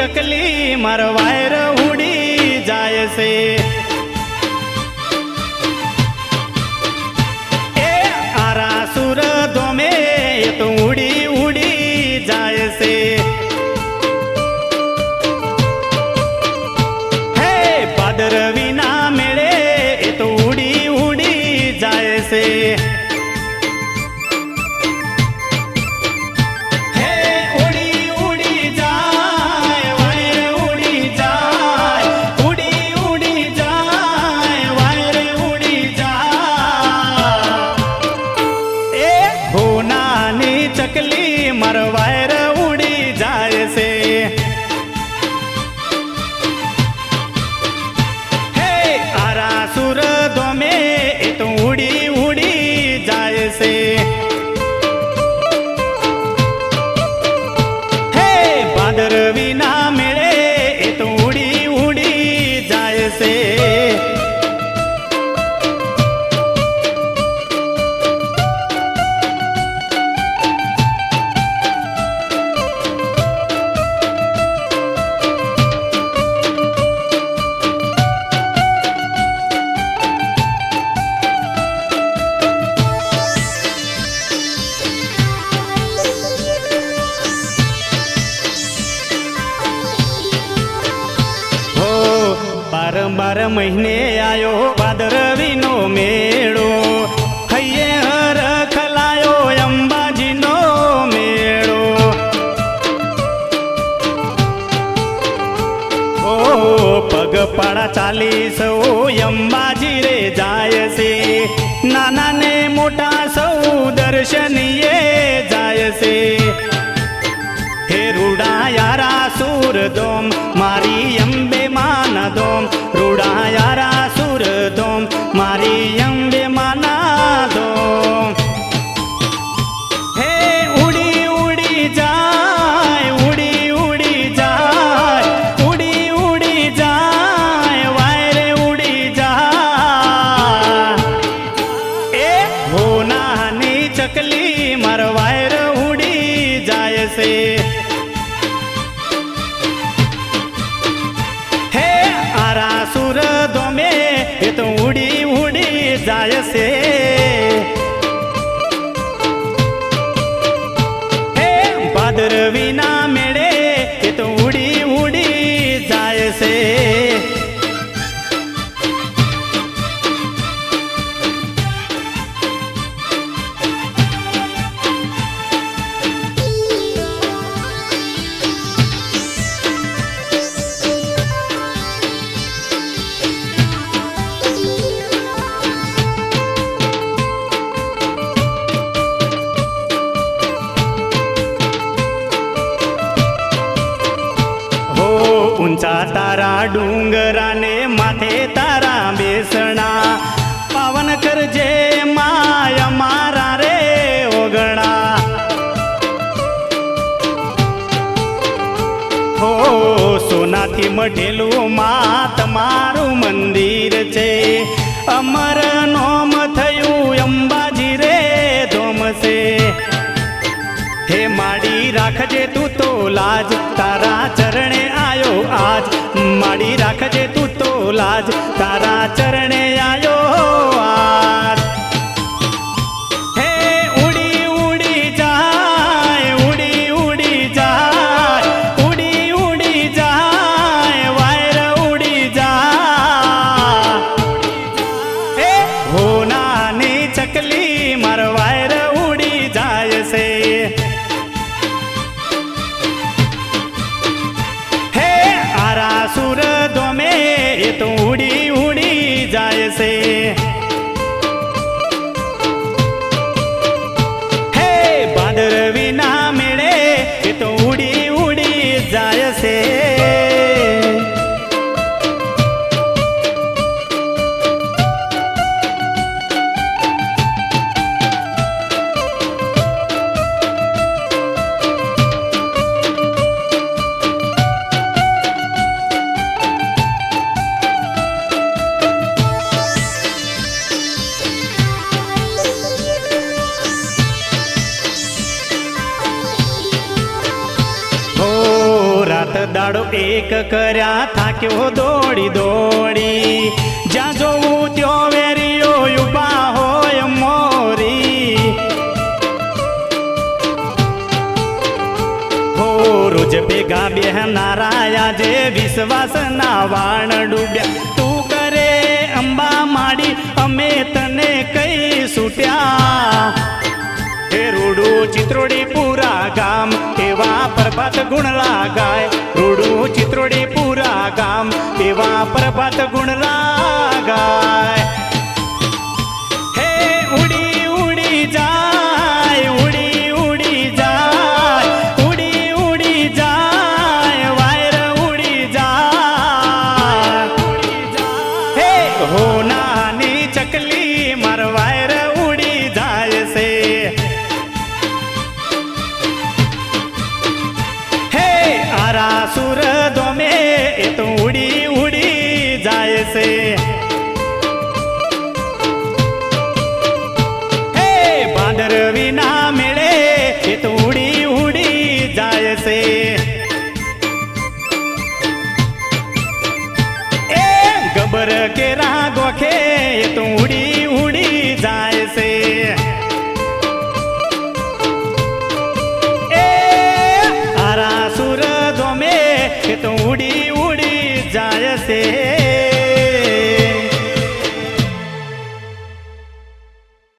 चकली मार वायर उड़ी जाए से। ए आरासुर दोमे ये तो उड़ी उड़ी जाए से। हे भादरवी ना मेळे ये तो उड़ी उड़ी जाए से। चकली मार वायर उड़ी जाए से। हे आरासुर दोमे ये तो उड़ी उड़ी जाए से। हे भादरवी ना मेळे ये तो उड़ी उड़ी जाए से। बार महीने आयो भादरवी नो मेळो। हये हर खलायो अंबाजी नो मेळो। ओ पगपाळा चालीस ओ अंबाजी रे जाय से। नाना ने मोटा सौ दर्शनीये जाय से। हे रूडा यारा सूर दोम मारी अंबे माना दोम। रूडा यारा सूर दोम मारी अंबे माना दोम। हे उड़ी उड़ी जाए उड़ी उड़ी जाए उड़ी उड़ी जाए वायरे उड़ी जाए। ए हो नानी चकली मार वायर उड़ी जाए से। आरासुर दोमे ये तो उड़ी उड़ी जाए से। हे भादरवी ना मेळे ये तो उड़ी उड़ी जाए से। ऊंचा तारा डूंगराने माथे तारा बेसणा। पावन करजे माया मारा रे ओगणा। हो सोनाथी मढेलू मात मारू मंदिर छे। अमर नोम थयू अंबाजी रे धोम से। हे माड़ी राखजे तू तो लाज तारा चरणे आयो आज। माड़ी राखजे तू तो लाज तारा चरणे आयो आज। हे उड़ी उड़ी जाए उड़ी उड़ी जाए उड़ी उड़ी जाए वायर उड़ी जाए। हे हो नानी चकली मार वायर उड़ी जाए से। आरासुर दोमे ये तो उड़ी उड़ी जाए से। દાડો એક કર્યા થાક્યો દોડી દોડી જ્યાં જોવું ત્યો વેરીઓ ઉભા હોય મોરી હો રોજ ભેગા બેહનારા આજે વિશ્વાસના વાણ ડૂબ્યા તું કરે અંબા માડી અમે તને કઈ છૂટ્યા હે રૂડું ચિત્રોડી પૂરા ગામ એવા પ્રભાત ગુણલા ગાય રૂડું ચિત્રોડી પૂરા ગામ એવા પ્રભાત ગુણલા ગાય હે ઉડી ઉડી જાય ઉડી ઉડી જાય ઉડી ઉડી જાય વાયર ઉડી જાય હે હો નાની ચકલી માર વાયર ઉડી જાય છે સુર દોમે એ તો ઉડી ઉડી જાય છે હે બાંદર વિના મેળે એ તો ઉડી ઉડી જાય છે એ ગબર કેરા ગોખે એ તો ઉડી ઉડી જાય છે એ તો ઉડી ઉડી જાય છે